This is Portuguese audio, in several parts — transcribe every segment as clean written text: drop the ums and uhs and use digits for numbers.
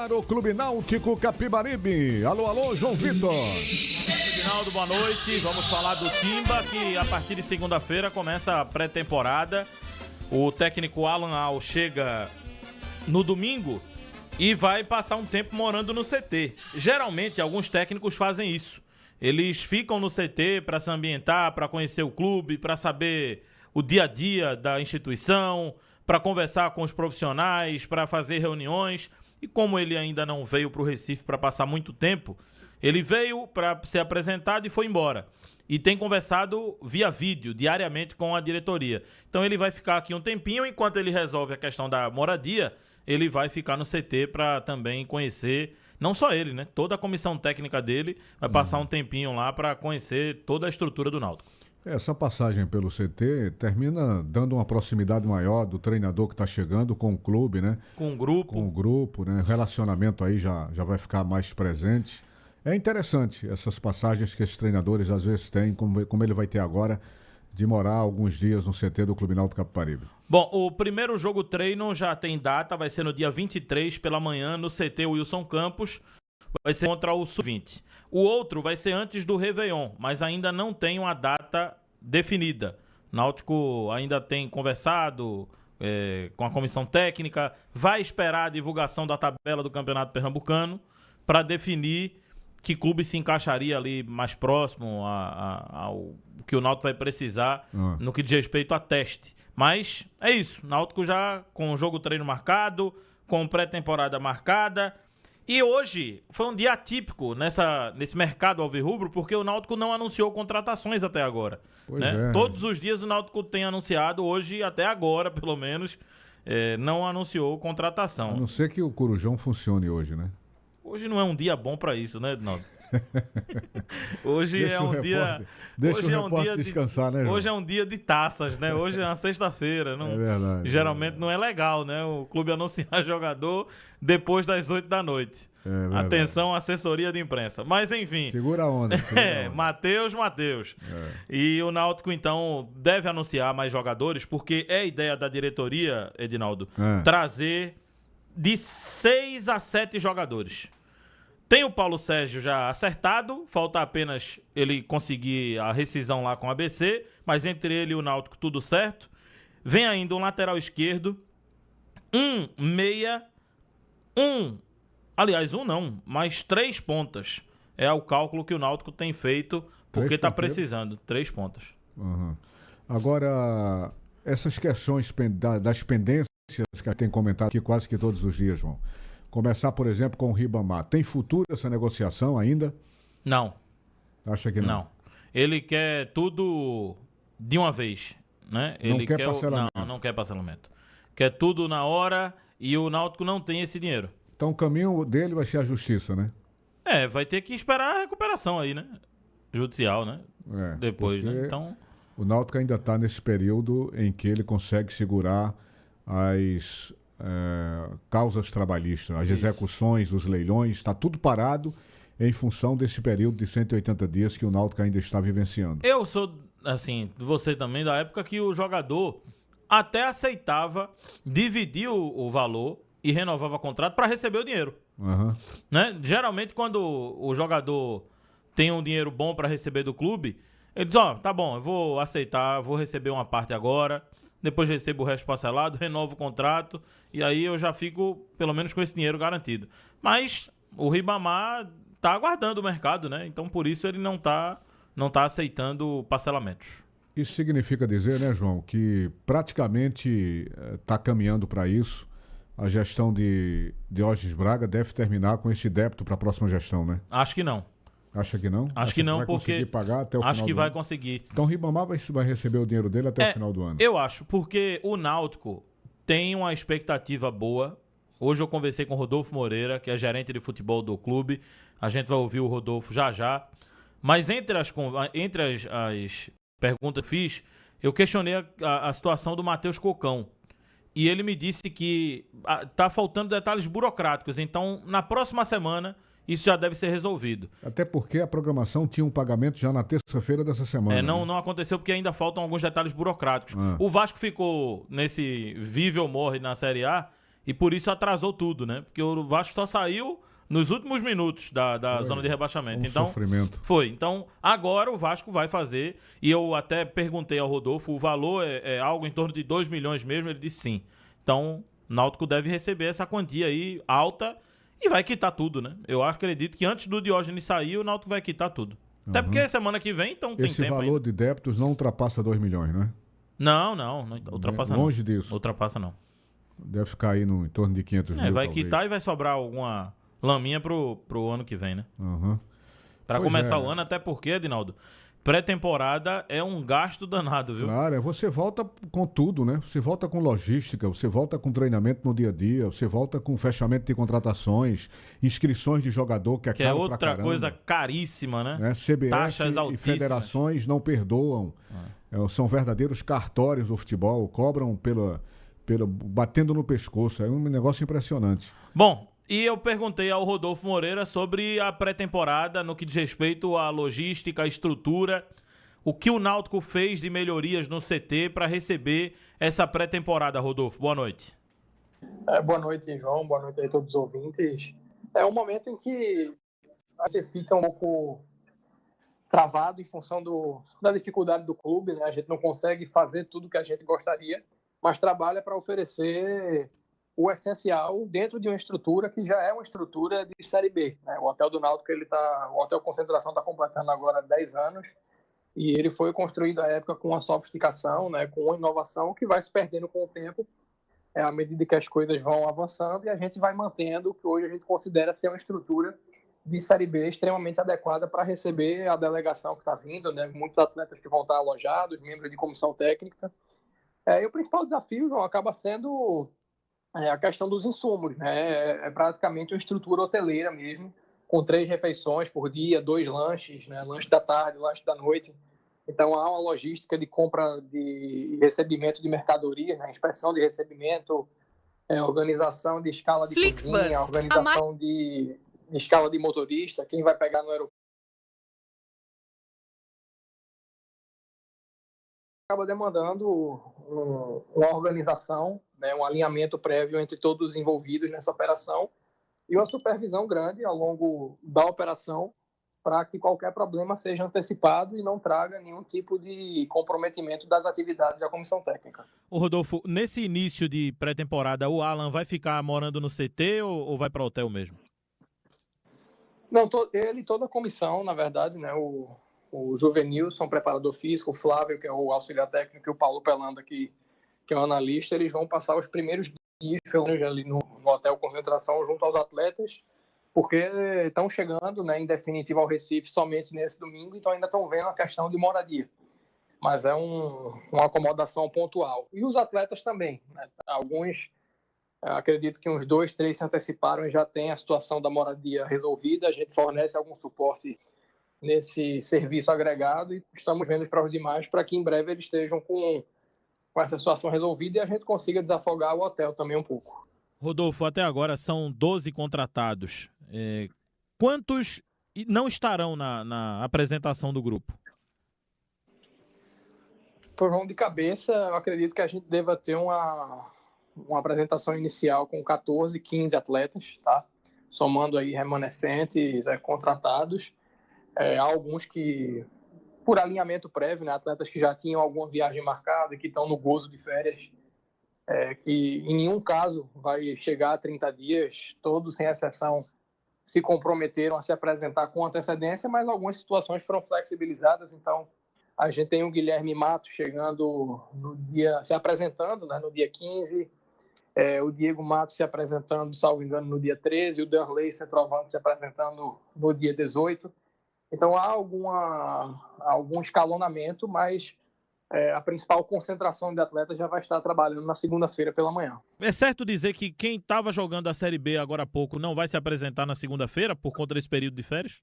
ar o Clube Náutico Capibaribe. Alô, alô, João Vitor. Rinaldo, boa noite. Vamos falar do Timba, que a partir de segunda-feira começa a pré-temporada. O técnico Alan Al chega no domingo e vai passar um tempo morando no CT. Geralmente, alguns técnicos fazem isso. Eles ficam no CT para se ambientar, para conhecer o clube, para saber o dia a dia da instituição, para conversar com os profissionais, para fazer reuniões. E como ele ainda não veio para o Recife para passar muito tempo, ele veio para ser apresentado e foi embora. E tem conversado via vídeo, diariamente, com a diretoria. Então ele vai ficar aqui um tempinho, enquanto ele resolve a questão da moradia, ele vai ficar no CT para também conhecer, não só ele, né? Toda a comissão técnica dele vai passar um tempinho lá para conhecer toda a estrutura do Náutico. Essa passagem pelo CT termina dando uma proximidade maior do treinador que está chegando com o clube, né? Com o grupo. Com o grupo, né? O relacionamento aí já vai ficar mais presente. É interessante essas passagens que esses treinadores às vezes têm, como ele vai ter agora, de morar alguns dias no CT do Clube Náutico Capibaribe. Bom, o primeiro jogo treino já tem data, vai ser no dia 23 pela manhã no CT Wilson Campos, vai ser contra o Sub-20. O outro vai ser antes do Réveillon, mas ainda não tem uma data definida. O Náutico ainda tem conversado com a comissão técnica, vai esperar a divulgação da tabela do Campeonato Pernambucano para definir que clube se encaixaria ali mais próximo ao que o Náutico vai precisar no que diz respeito a teste. Mas é isso, o Náutico já com o jogo treino marcado, com pré-temporada marcada. E hoje foi um dia atípico nesse mercado alvirrubro, porque o Náutico não anunciou contratações até agora. Né? Todos os dias o Náutico tem anunciado, hoje até agora pelo menos, não anunciou contratação. A não ser que o Corujão funcione hoje, né? Hoje não é um dia bom para isso, né, Edinaldo? Hoje é um dia. Deixa o repórter descansar, né, João? Hoje é um dia de taças, né? Hoje é uma sexta-feira. Não, é verdade. Geralmente não é legal, né? O clube anunciar jogador depois das 8 da noite. Atenção, assessoria de imprensa. Mas enfim. Segura a onda. Matheus. E o Náutico, então, deve anunciar mais jogadores, porque é ideia da diretoria, Edinaldo, trazer de 6 a 7 jogadores. Tem o Paulo Sérgio já acertado, falta apenas ele conseguir a rescisão lá com a ABC, mas entre ele e o Náutico tudo certo. Vem ainda um lateral esquerdo, um meia, mais 3 pontas. É o cálculo que o Náutico tem feito, porque está precisando. 3 pontas. Agora, essas questões das pendências que tem comentado aqui quase que todos os dias, João. Começar, por exemplo, com o Ribamar. Tem futuro essa negociação ainda? Não. Acha que não? Não. Ele quer tudo de uma vez, né? Não quer parcelamento. Não quer parcelamento. Quer tudo na hora e o Náutico não tem esse dinheiro. Então o caminho dele vai ser a justiça, né? Vai ter que esperar a recuperação aí, né? Judicial, né? Depois, né? Então o Náutico ainda está nesse período em que ele consegue segurar as causas trabalhistas, as execuções, os leilões, está tudo parado em função desse período de 180 dias que o Náutico ainda está vivenciando. Eu sou, assim, você também, da época que o jogador até aceitava dividir o valor e renovava o contrato para receber o dinheiro. Né? Geralmente, quando o jogador tem um dinheiro bom para receber do clube, ele diz, tá bom, eu vou aceitar, vou receber uma parte agora, depois recebo o resto parcelado, renovo o contrato, e aí eu já fico, pelo menos, com esse dinheiro garantido. Mas o Ribamar está aguardando o mercado, né? Então, por isso, ele não tá aceitando parcelamentos. Isso significa dizer, né, João, que praticamente está caminhando para isso. A gestão de Diógenes Braga deve terminar com esse débito para a próxima gestão, né? Acho que não. Acha que não? Acho que não, vai porque conseguir pagar até o final acho que do vai ano? conseguir. Então o Ribamar vai receber o dinheiro dele até o final do ano. Eu acho, porque o Náutico tem uma expectativa boa. Hoje eu conversei com o Rodolfo Moreira, que é gerente de futebol do clube. A gente vai ouvir o Rodolfo já. Mas entre as perguntas que fiz, eu questionei a situação do Matheus Cocão. E ele me disse que está faltando detalhes burocráticos. Então, na próxima semana, isso já deve ser resolvido. Até porque a programação tinha um pagamento já na terça-feira dessa semana. Não aconteceu porque ainda faltam alguns detalhes burocráticos. O Vasco ficou nesse vive ou morre na Série A e por isso atrasou tudo, né? Porque o Vasco só saiu nos últimos minutos da zona de rebaixamento. Então, sofrimento. foi. Então, agora o Vasco vai fazer, e eu até perguntei ao Rodolfo, o valor é algo em torno de 2 milhões mesmo? Ele disse sim. Então, o Náutico deve receber essa quantia aí alta e vai quitar tudo, né? Eu acredito que antes do Diógenes sair, o Náutico vai quitar tudo. Até porque semana que vem, então tem tempo Esse valor de débitos não ultrapassa 2 milhões, né? Não ultrapassa longe não. disso. Ultrapassa não. Deve ficar aí em torno de 500 mil, vai talvez. quitar e vai sobrar alguma laminha pro ano que vem, né? Pra Pois começar o ano, até porque, Edinaldo, pré-temporada é um gasto danado, viu? Claro, você volta com tudo, né? Você volta com logística, você volta com treinamento no dia a dia, você volta com fechamento de contratações, inscrições de jogador que é acaba pra outra caramba, coisa caríssima, né? CBF Taxas e altíssimas. federações não perdoam. São verdadeiros cartórios do futebol, cobram batendo no pescoço. É um negócio impressionante. Bom, e eu perguntei ao Rodolfo Moreira sobre a pré-temporada no que diz respeito à logística, à estrutura, o que o Náutico fez de melhorias no CT para receber essa pré-temporada, Rodolfo. Boa noite. Boa noite, João. Boa noite a todos os ouvintes. É um momento em que a gente fica um pouco travado em função da dificuldade do clube, né? A gente não consegue fazer tudo que a gente gostaria, mas trabalha para oferecer o essencial dentro de uma estrutura que já é uma estrutura de Série B, né? O Hotel do Náutico, o Hotel Concentração está completando agora 10 anos e ele foi construído à época com uma sofisticação, né? Com uma inovação que vai se perdendo com o tempo, à medida que as coisas vão avançando, e a gente vai mantendo o que hoje a gente considera ser uma estrutura de Série B extremamente adequada para receber a delegação que está vindo, né? Muitos atletas que vão estar alojados, membros de comissão técnica. E o principal desafio, João, acaba sendo a questão dos insumos, né? É praticamente uma estrutura hoteleira mesmo, com 3 refeições por dia, 2 lanches, né? Lanche da tarde, lanche da noite. Então, há uma logística de compra de recebimento de mercadoria, né? Inspeção de recebimento, organização de escala de cozinha, organização de escala de motorista, quem vai pegar no aeroporto. Acaba demandando uma organização, né? Um alinhamento prévio entre todos os envolvidos nessa operação e uma supervisão grande ao longo da operação para que qualquer problema seja antecipado e não traga nenhum tipo de comprometimento das atividades da comissão técnica. Ô Rodolfo, nesse início de pré-temporada, o Alan vai ficar morando no CT ou vai para o hotel mesmo? Não, ele e toda a comissão, na verdade, né? O Juvenilson, preparador físico, o Flávio, que é o auxiliar técnico, e o Paulo Pelanda, que é o analista, eles vão passar os primeiros dias ali no Hotel Concentração junto aos atletas, porque estão chegando, né, em definitivo ao Recife somente nesse domingo, então ainda estão vendo a questão de moradia. Mas é uma acomodação pontual. E os atletas também, né? Alguns, acredito que uns 2, 3 se anteciparam e já tem a situação da moradia resolvida. A gente fornece algum suporte nesse serviço agregado e estamos vendo para os demais para que em breve eles estejam com essa situação resolvida e a gente consiga desafogar o hotel também um pouco. Rodolfo, até agora são 12 contratados. Quantos não estarão na apresentação do grupo? Por João, de cabeça, eu acredito que a gente deva ter uma apresentação inicial com 14, 15 atletas, tá? Somando aí remanescentes, contratados. Há alguns que, por alinhamento prévio, né? Atletas que já tinham alguma viagem marcada e que estão no gozo de férias, que em nenhum caso vai chegar a 30 dias, todos, sem exceção, se comprometeram a se apresentar com antecedência, mas algumas situações foram flexibilizadas. Então, a gente tem o Guilherme Matos chegando se apresentando, né, no dia 15, o Diego Matos se apresentando, salvo engano, no dia 13, o Danley, centroavante, se apresentando no dia 18. Então, há algum escalonamento, mas a principal concentração de atletas já vai estar trabalhando na segunda-feira pela manhã. É certo dizer que quem estava jogando a Série B agora há pouco não vai se apresentar na segunda-feira por conta desse período de férias?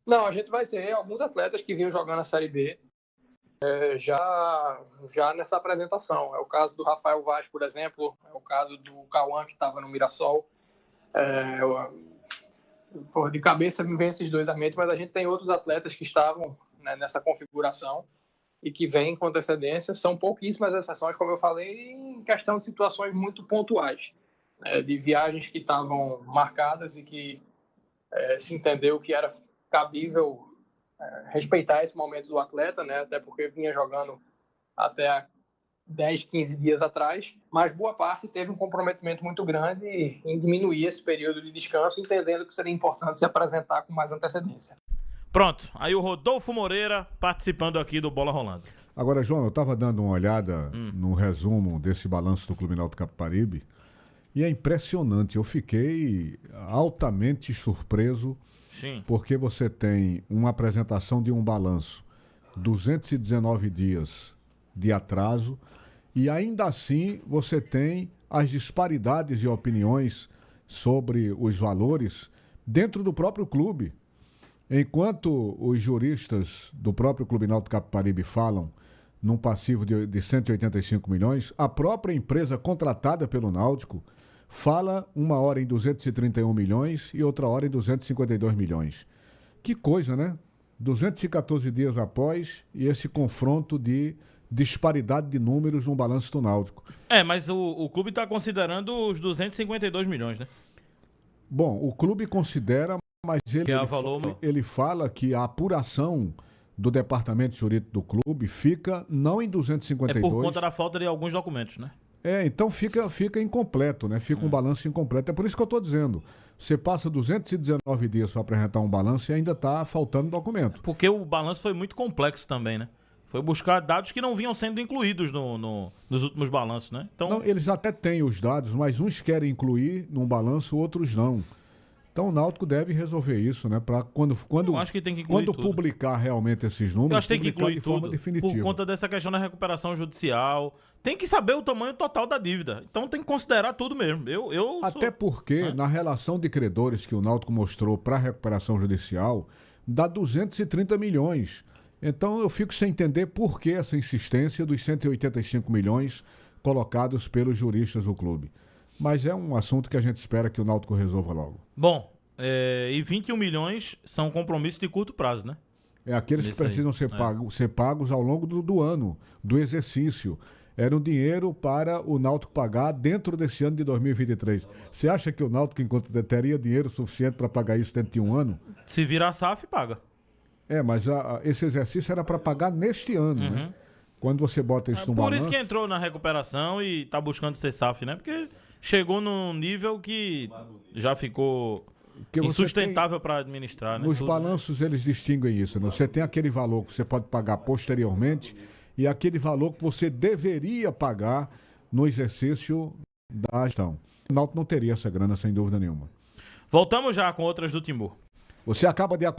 Não, a gente vai ter alguns atletas que vinham jogando a Série B já nessa apresentação. É o caso do Rafael Vaz, por exemplo, é o caso do Cauã, que estava no Mirassol. De cabeça me vem esses dois à mente, mas a gente tem outros atletas que estavam, né, nessa configuração e que vem com antecedência. São pouquíssimas exceções, como eu falei, em questão de situações muito pontuais, de viagens que estavam marcadas e que se entendeu que era cabível respeitar esse momento do atleta, né? Até porque vinha jogando até há 10, 15 dias atrás, mas boa parte teve um comprometimento muito grande em diminuir esse período de descanso, entendendo que seria importante se apresentar com mais antecedência. Pronto, aí o Rodolfo Moreira participando aqui do Bola Rolando. Agora, João, eu estava dando uma olhada no resumo desse balanço do Clube Náutico Capibaribe e é impressionante. Eu fiquei altamente surpreso. Sim. Porque você tem uma apresentação de um balanço, 219 dias de atraso, e ainda assim você tem as disparidades de opiniões sobre os valores dentro do próprio clube. Enquanto os juristas do próprio Clube Náutico Capibaribe falam num passivo de 185 milhões, a própria empresa contratada pelo Náutico fala uma hora em 231 milhões e outra hora em 252 milhões. Que coisa, né? 214 dias após e esse confronto de disparidade de números no balanço do Náutico. Mas o clube está considerando os 252 milhões, né? Bom, o clube considera, mas ele fala que a apuração do departamento jurídico do clube fica não em 252... É por conta da falta de alguns documentos, né? Então fica incompleto, né? Fica um balanço incompleto. É por isso que eu estou dizendo. Você passa 219 dias para apresentar um balanço e ainda está faltando documento. Porque o balanço foi muito complexo também, né? Foi buscar dados que não vinham sendo incluídos nos últimos balanços, né? Então... Não, eles até têm os dados, mas uns querem incluir num balanço, outros não. Então o Náutico deve resolver isso, né? Para quando eu acho que tem que incluir tudo. Publicar realmente esses números, eu acho que tem que incluir de forma tudo, definitiva. por conta dessa questão da recuperação judicial. Tem que saber o tamanho total da dívida. Então tem que considerar tudo mesmo. Até porque, na relação de credores que o Náutico mostrou para a recuperação judicial, dá 230 milhões. Então eu fico sem entender por que essa insistência dos 185 milhões colocados pelos juristas do clube. Mas é um assunto que a gente espera que o Náutico resolva logo. Bom, e 21 milhões são compromissos de curto prazo, né? Aqueles que precisam ser pagos ao longo do ano, do exercício. Era um dinheiro para o Náutico pagar dentro desse ano de 2023. Você acha que o Náutico teria dinheiro suficiente para pagar isso dentro de um ano? Se virar SAF, paga. Mas esse exercício era para pagar neste ano, né? Quando você bota isso no balanço... Por isso que entrou na recuperação e está buscando ser SAF, né? Porque chegou num nível que já ficou insustentável para administrar, né? Nos balanços eles distinguem isso, né? Você tem aquele valor que você pode pagar posteriormente e aquele valor que você deveria pagar no exercício da gestão. O Náutico não teria essa grana, sem dúvida nenhuma. Voltamos já com outras do Timbu. Você acaba de acompanhar